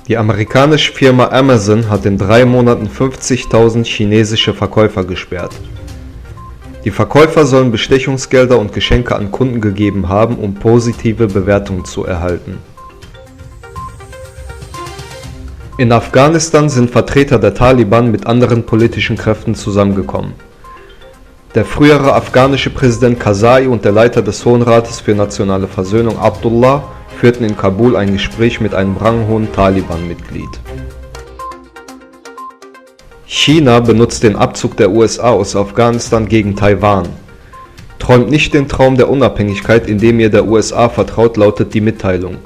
Die amerikanische Firma Amazon hat in 3 Monaten 50.000 chinesische Verkäufer gesperrt. Die Verkäufer sollen Bestechungsgelder und Geschenke an Kunden gegeben haben, um positive Bewertungen zu erhalten. In Afghanistan sind Vertreter der Taliban mit anderen politischen Kräften zusammengekommen. Der frühere afghanische Präsident Karzai und der Leiter des Hohen Rates für nationale Versöhnung Abdullah führten in Kabul ein Gespräch mit einem ranghohen Taliban-Mitglied. China benutzt den Abzug der USA aus Afghanistan gegen Taiwan. Träumt nicht den Traum der Unabhängigkeit, indem ihr der USA vertraut, lautet die Mitteilung.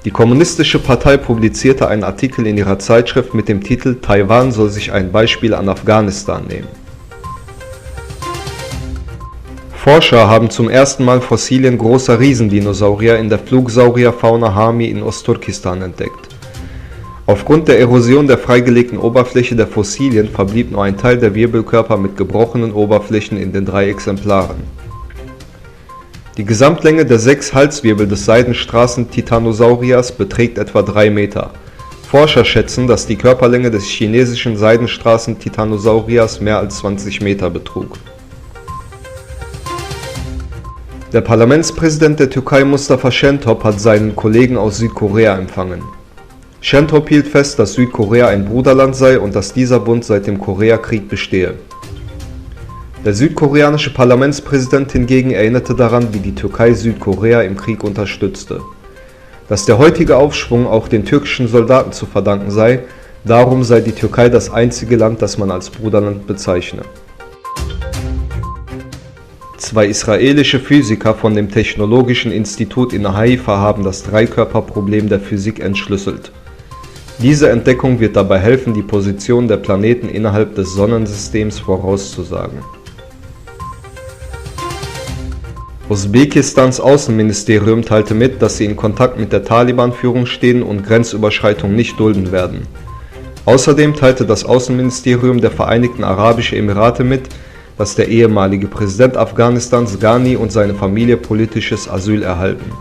Die Kommunistische Partei publizierte einen Artikel in ihrer Zeitschrift mit dem Titel „Taiwan soll sich ein Beispiel an Afghanistan nehmen“. Forscher haben zum ersten Mal Fossilien großer Riesendinosaurier in der Flugsaurierfauna Hami in Ostturkestan entdeckt. Aufgrund der Erosion der freigelegten Oberfläche der Fossilien verblieb nur ein Teil der Wirbelkörper mit gebrochenen Oberflächen in den 3 Exemplaren. Die Gesamtlänge der 6 Halswirbel des Seidenstraßen-Titanosauriers beträgt etwa 3 Meter. Forscher schätzen, dass die Körperlänge des chinesischen Seidenstraßen-Titanosauriers mehr als 20 Meter betrug. Der Parlamentspräsident der Türkei Mustafa Şentop hat seinen Kollegen aus Südkorea empfangen. Şentop hielt fest, dass Südkorea ein Bruderland sei und dass dieser Bund seit dem Koreakrieg bestehe. Der südkoreanische Parlamentspräsident hingegen erinnerte daran, wie die Türkei Südkorea im Krieg unterstützte. Dass der heutige Aufschwung auch den türkischen Soldaten zu verdanken sei, darum sei die Türkei das einzige Land, das man als Bruderland bezeichne. 2 israelische Physiker von dem Technologischen Institut in Haifa haben das Dreikörperproblem der Physik entschlüsselt. Diese Entdeckung wird dabei helfen, die Position der Planeten innerhalb des Sonnensystems vorauszusagen. Usbekistans Außenministerium teilte mit, dass sie in Kontakt mit der Taliban-Führung stehen und Grenzüberschreitungen nicht dulden werden. Außerdem teilte das Außenministerium der Vereinigten Arabischen Emirate mit, dass der ehemalige Präsident Afghanistans Ghani und seine Familie politisches Asyl erhalten.